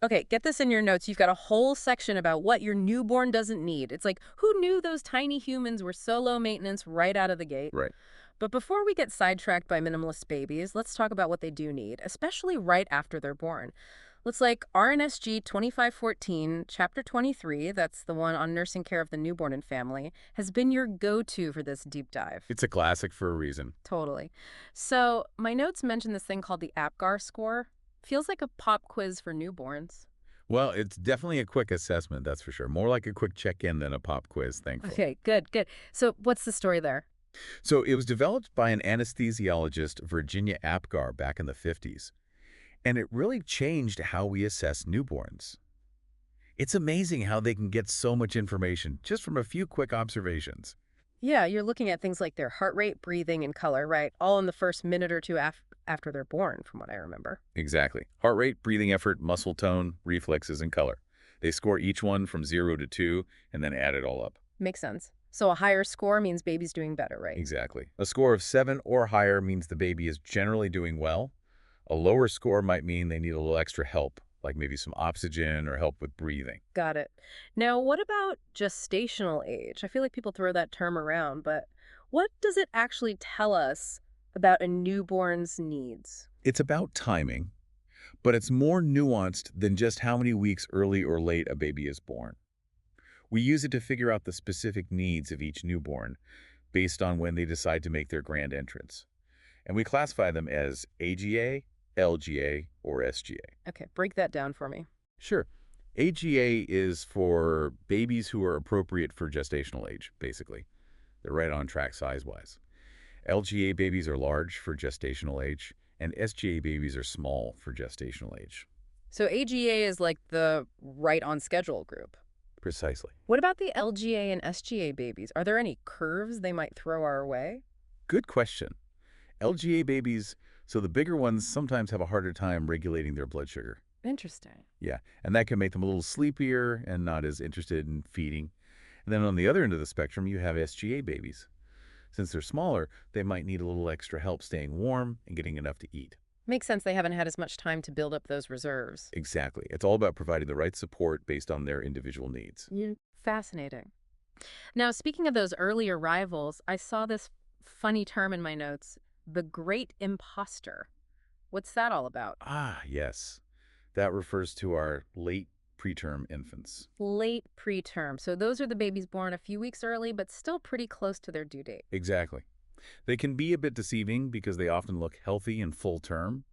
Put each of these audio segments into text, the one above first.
Okay, get this in your notes. You've got a whole section about what your newborn doesn't need. It's like, who knew those tiny humans were so low maintenance right out of the gate? Right. But before we get sidetracked by minimalist babies, let's talk about what they do need, especially right after they're born. Let's like RNSG 2514, Chapter 23, that's the one on nursing care of the newborn and family, has been your go-to for this deep dive. It's a classic for a reason. Totally. So, my notes mention this thing called the APGAR score. Feels like a pop quiz for newborns. Well, it's definitely a quick assessment, that's for sure. More like a quick check-in than a pop quiz, thankfully. Okay, good, good. So, what's the story there? So it was developed by an anesthesiologist, Virginia Apgar, back in the 50s. And it really changed how we assess newborns. It's amazing how they can get so much information just from a few quick observations. Yeah, you're looking at things like their heart rate, breathing, and color, right? All in the first minute or two after they're born, from what I remember. Exactly. Heart rate, breathing effort, muscle tone, reflexes, and color. They score each one from 0 to 2 and then add it all up. Makes sense. So a higher score means baby's doing better, right? Exactly. A score of 7 or higher means the baby is generally doing well. A lower score might mean they need a little extra help, like maybe some oxygen or help with breathing. Got it. Now, what about gestational age? I feel like people throw that term around, but what does it actually tell us about a newborn's needs? It's about timing, but it's more nuanced than just how many weeks early or late a baby is born. We use it to figure out the specific needs of each newborn based on when they decide to make their grand entrance. And we classify them as AGA, LGA, or SGA. Okay, break that down for me. Sure. AGA is for babies who are appropriate for gestational age, basically. They're right on track size-wise. LGA babies are large for gestational age, and SGA babies are small for gestational age. So AGA is like the right on schedule group. Precisely. What about the LGA and SGA babies? Are there any curves they might throw our way? Good question. LGA babies, so the bigger ones sometimes have a harder time regulating their blood sugar. Interesting. Yeah, and that can make them a little sleepier and not as interested in feeding. And then on the other end of the spectrum, you have SGA babies. Since they're smaller, they might need a little extra help staying warm and getting enough to eat. Makes sense they haven't had as much time to build up those reserves. Exactly. It's all about providing the right support based on their individual needs. Yeah. Fascinating. Now, speaking of those early arrivals, I saw this funny term in my notes, the great imposter. What's that all about? Ah, yes. That refers to our late preterm infants. Late preterm. So those are the babies born a few weeks early, but still pretty close to their due date. Exactly. They can be a bit deceiving because they often look healthy and full term,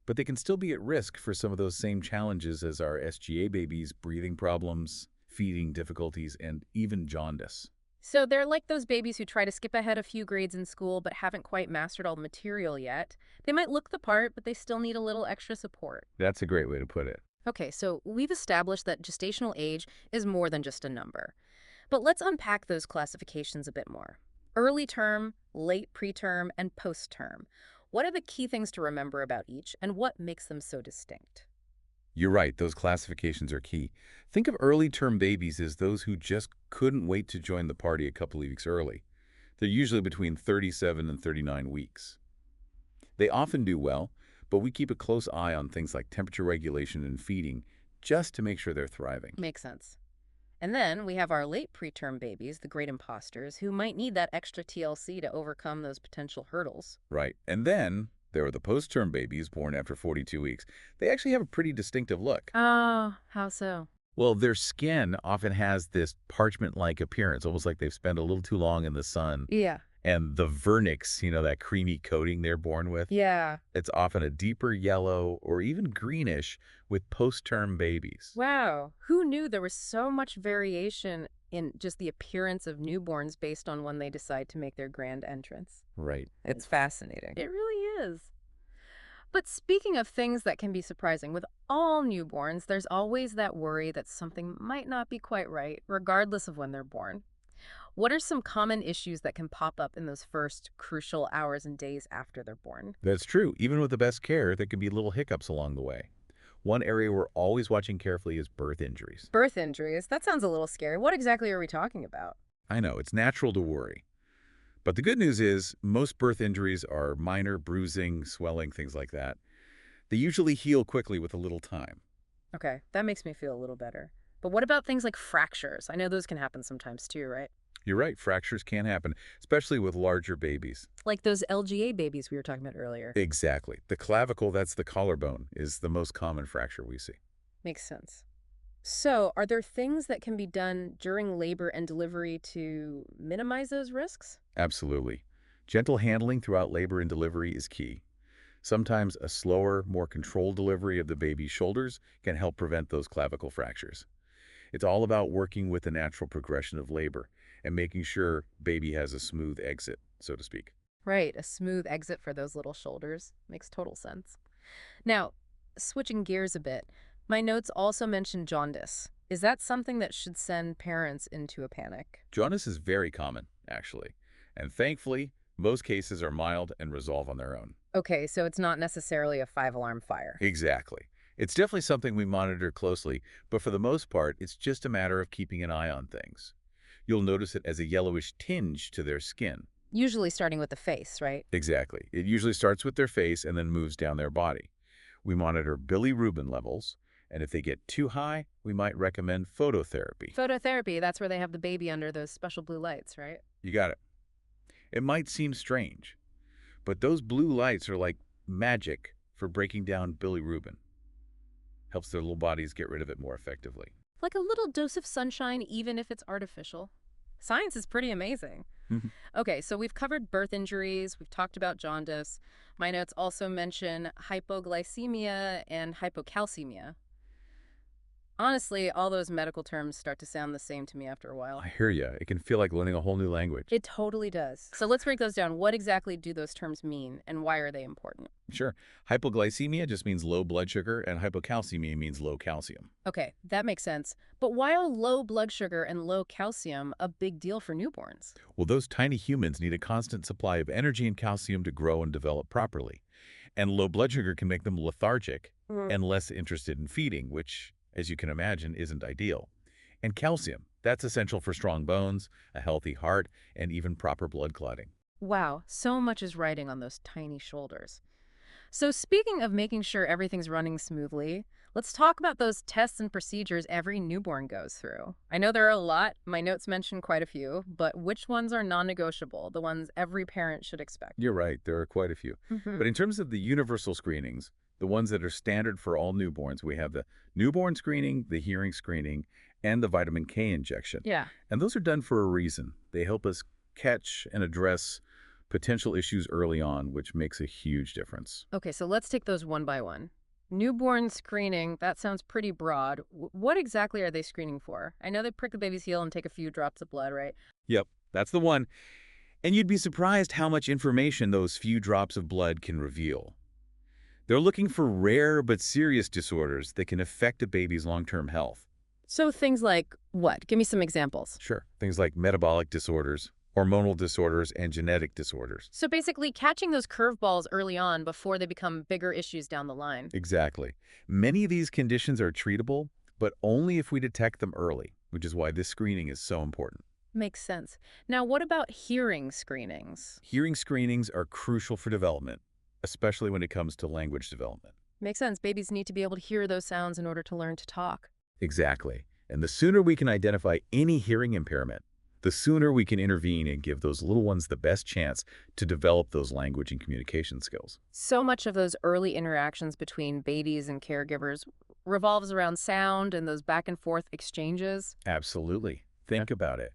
but they can still be at risk for some of those same challenges as our SGA babies, breathing problems, feeding difficulties, and even jaundice. So they're like those babies who try to skip ahead a few grades in school but haven't quite mastered all the material yet. They might look the part, but they still need a little extra support. That's a great way to put it. Okay, so we've established that gestational age is more than just a number. But let's unpack those classifications a bit more. Early term, late preterm, and post term. What are the key things to remember about each, and what makes them so distinct? You're right, those classifications are key. Think of early term babies as those who just couldn't wait to join the party a couple of weeks early. They're usually between 37 and 39 weeks. They often do well, but we keep a close eye on things like temperature regulation and feeding just to make sure they're thriving. Makes sense. And then we have our late preterm babies, the great imposters, who might need that extra TLC to overcome those potential hurdles. Right. And then there are the post-term babies born after 42 weeks. They actually have a pretty distinctive look. Oh, how so? Well, their skin often has this parchment-like appearance, almost like they've spent a little too long in the sun. Yeah. And the vernix, that creamy coating they're born with, Yeah. it's often a deeper yellow or even greenish with post-term babies. Wow. Who knew there was so much variation in just the appearance of newborns based on when they decide to make their grand entrance? Right. It's fascinating. It really is. But speaking of things that can be surprising, with all newborns, there's always that worry that something might not be quite right, regardless of when they're born. What are some common issues that can pop up in those first crucial hours and days after they're born? That's true. Even with the best care, there can be little hiccups along the way. One area we're always watching carefully is birth injuries. Birth injuries? That sounds a little scary. What exactly are we talking about? I know, it's natural to worry. But the good news is most birth injuries are minor bruising, swelling, things like that. They usually heal quickly with a little time. Okay, that makes me feel a little better. But what about things like fractures? I know those can happen sometimes too, right? You're right, fractures can happen, especially with larger babies. Like those LGA babies we were talking about earlier. Exactly. The clavicle, that's the collarbone, is the most common fracture we see. Makes sense. So, are there things that can be done during labor and delivery to minimize those risks? Absolutely. Gentle handling throughout labor and delivery is key. Sometimes a slower, more controlled delivery of the baby's shoulders can help prevent those clavicle fractures. It's all about working with the natural progression of labor and making sure baby has a smooth exit, so to speak. Right, a smooth exit for those little shoulders. Makes total sense. Now, switching gears a bit, my notes also mention jaundice. Is that something that should send parents into a panic? Jaundice is very common, actually, and thankfully, most cases are mild and resolve on their own. Okay, so it's not necessarily a five-alarm fire. Exactly. It's definitely something we monitor closely, but for the most part, it's just a matter of keeping an eye on things. You'll notice it as a yellowish tinge to their skin. Usually starting with the face, right? Exactly. It usually starts with their face and then moves down their body. We monitor bilirubin levels, and if they get too high, we might recommend phototherapy. Phototherapy, that's where they have the baby under those special blue lights, right? You got it. It might seem strange, but those blue lights are like magic for breaking down bilirubin. Helps their little bodies get rid of it more effectively. Like a little dose of sunshine, even if it's artificial. Science is pretty amazing. Okay, so we've covered birth injuries, we've talked about jaundice. My notes also mention hypoglycemia and hypocalcemia. Honestly, all those medical terms start to sound the same to me after a while. I hear you. It can feel like learning a whole new language. It totally does. So let's break those down. What exactly do those terms mean, and why are they important? Sure. Hypoglycemia just means low blood sugar, and hypocalcemia means low calcium. Okay, that makes sense. But why are low blood sugar and low calcium a big deal for newborns? Well, those tiny humans need a constant supply of energy and calcium to grow and develop properly. And low blood sugar can make them lethargic and less interested in feeding, which, as you can imagine, isn't ideal. And calcium, that's essential for strong bones, a healthy heart, and even proper blood clotting. Wow, so much is riding on those tiny shoulders. So, speaking of making sure everything's running smoothly, let's talk about those tests and procedures every newborn goes through. I know there are a lot, my notes mention quite a few, but which ones are non negotiable, the ones every parent should expect? You're right, there are quite a few. But in terms of the universal screenings, the ones that are standard for all newborns, we have the newborn screening, the hearing screening, and the vitamin K injection. Yeah. And those are done for a reason. They help us catch and address potential issues early on, which makes a huge difference. Okay, so let's take those one by one. Newborn screening, that sounds pretty broad. What exactly are they screening for? I know they prick the baby's heel and take a few drops of blood, right? Yep, that's the one. And you'd be surprised how much information those few drops of blood can reveal. They're looking for rare but serious disorders that can affect a baby's long-term health. So things like what? Give me some examples. Sure. Things like metabolic disorders, hormonal disorders, and genetic disorders. So basically, catching those curveballs early on before they become bigger issues down the line. Exactly. Many of these conditions are treatable, but only if we detect them early, which is why this screening is so important. Makes sense. Now, what about hearing screenings? Hearing screenings are crucial for development, especially when it comes to language development. Makes sense. Babies need to be able to hear those sounds in order to learn to talk. Exactly. And the sooner we can identify any hearing impairment, the sooner we can intervene and give those little ones the best chance to develop those language and communication skills. So much of those early interactions between babies and caregivers revolves around sound and those back and forth exchanges. Absolutely. Think about it.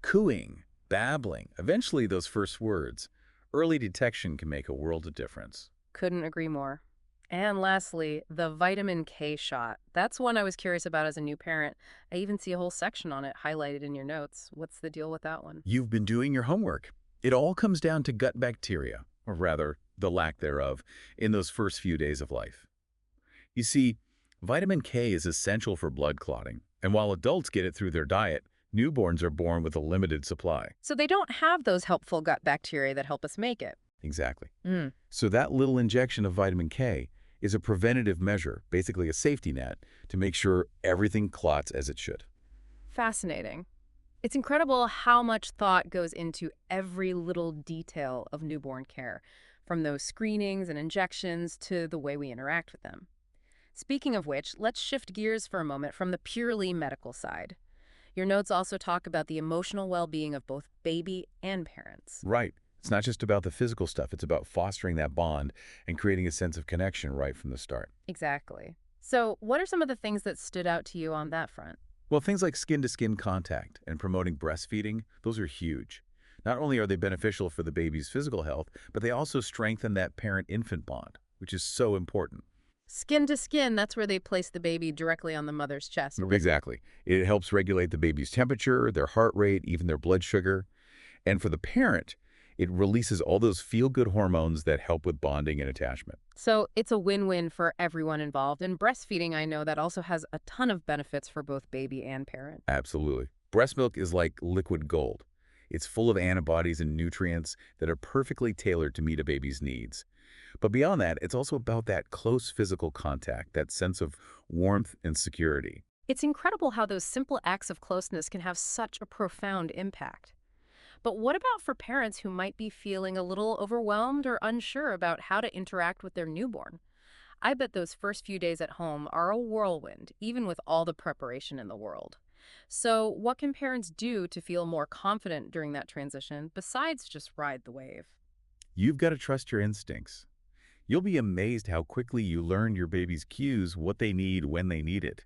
Cooing, babbling, eventually those first words. Early detection can make a world of difference. Couldn't agree more. And lastly, the vitamin K shot. That's one I was curious about as a new parent. I even see a whole section on it highlighted in your notes. What's the deal with that one? You've been doing your homework. It all comes down to gut bacteria, or rather, the lack thereof, in those first few days of life. You see, vitamin K is essential for blood clotting, and while adults get it through their diet, newborns are born with a limited supply. So they don't have those helpful gut bacteria that help us make it. Exactly. Mm. So that little injection of vitamin K is a preventative measure, basically a safety net, to make sure everything clots as it should. Fascinating. It's incredible how much thought goes into every little detail of newborn care, from those screenings and injections to the way we interact with them. Speaking of which, let's shift gears for a moment from the purely medical side. Your notes also talk about the emotional well-being of both baby and parents. Right. It's not just about the physical stuff. It's about fostering that bond and creating a sense of connection right from the start. Exactly. So, what are some of the things that stood out to you on that front? Well, things like skin-to-skin contact and promoting breastfeeding, those are huge. Not only are they beneficial for the baby's physical health, but they also strengthen that parent-infant bond, which is so important. Skin to skin, that's where they place the baby directly on the mother's chest. Exactly. It helps regulate the baby's temperature, their heart rate, even their blood sugar. And for the parent, it releases all those feel-good hormones that help with bonding and attachment. So it's a win-win for everyone involved. And breastfeeding, I know that also has a ton of benefits for both baby and parent. Absolutely. Breast milk is like liquid gold. It's full of antibodies and nutrients that are perfectly tailored to meet a baby's needs. But beyond that, it's also about that close physical contact, that sense of warmth and security. It's incredible how those simple acts of closeness can have such a profound impact. But what about for parents who might be feeling a little overwhelmed or unsure about how to interact with their newborn? I bet those first few days at home are a whirlwind, even with all the preparation in the world. So, what can parents do to feel more confident during that transition besides just ride the wave? You've got to trust your instincts. You'll be amazed how quickly you learn your baby's cues, what they need, when they need it.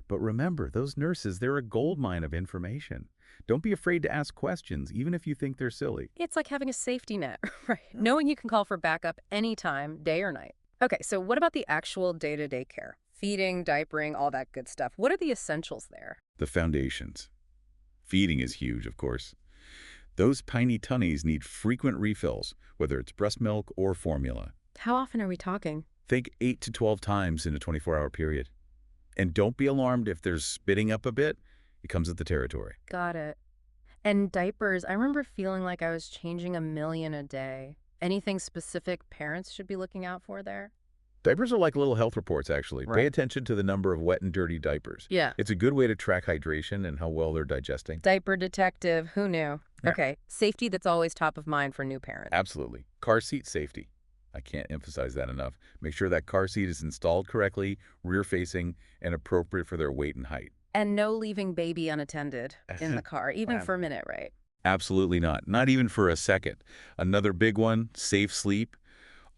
But remember, those nurses, they're a goldmine of information. Don't be afraid to ask questions, even if you think they're silly. It's like having a safety net, right? Knowing you can call for backup anytime, day or night. Okay, so what about the actual day-to-day care? Feeding, diapering, all that good stuff. What are the essentials there? The foundations. Feeding is huge, of course. Those tiny tunnies need frequent refills, whether it's breast milk or formula. How often are we talking? Think 8 to 12 times in a 24-hour period. And don't be alarmed if there's spitting up a bit. It comes with the territory. Got it. And diapers, I remember feeling like I was changing a million a day. Anything specific parents should be looking out for there? Diapers are like little health reports, actually. Pay Right. attention to the number of wet and dirty diapers. Yeah. It's a good way to track hydration and how well they're digesting. Diaper detective, who knew? Yeah. Okay, safety that's always top of mind for new parents. Absolutely. Car seat safety. I can't emphasize that enough. Make sure that car seat is installed correctly, rear-facing, and appropriate for their weight and height. And no leaving baby unattended in the car, even Wow. for a minute, right? Absolutely not. Not even for a second. Another big one, safe sleep.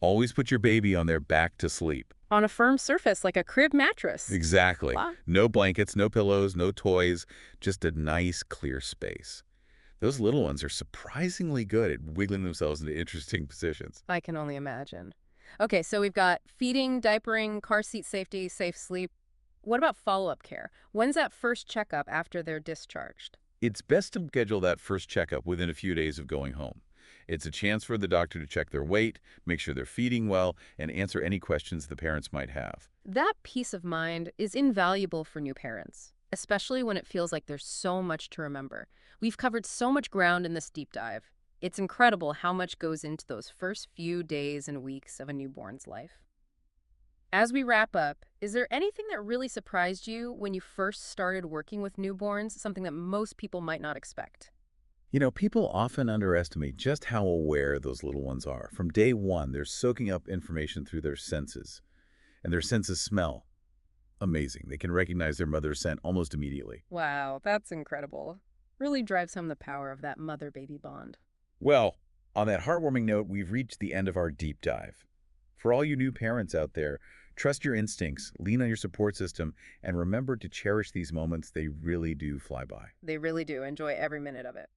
Always put your baby on their back to sleep. On a firm surface like a crib mattress. Exactly. Wow. No blankets, no pillows, no toys, just a nice, clear space. Those little ones are surprisingly good at wiggling themselves into interesting positions. I can only imagine. Okay, so we've got feeding, diapering, car seat safety, safe sleep. What about follow-up care? When's that first checkup after they're discharged? It's best to schedule that first checkup within a few days of going home. It's a chance for the doctor to check their weight, make sure they're feeding well, and answer any questions the parents might have. That peace of mind is invaluable for new parents, especially when it feels like there's so much to remember. We've covered so much ground in this deep dive. It's incredible how much goes into those first few days and weeks of a newborn's life. As we wrap up, is there anything that really surprised you when you first started working with newborns, something that most people might not expect? You know, people often underestimate just how aware those little ones are. From day one, they're soaking up information through their senses. And their senses smell. Amazing. They can recognize their mother's scent almost immediately. Wow, that's incredible. Really drives home the power of that mother-baby bond. Well, on that heartwarming note, we've reached the end of our deep dive. For all you new parents out there, trust your instincts, lean on your support system, and remember to cherish these moments. They really do fly by. They really do enjoy every minute of it.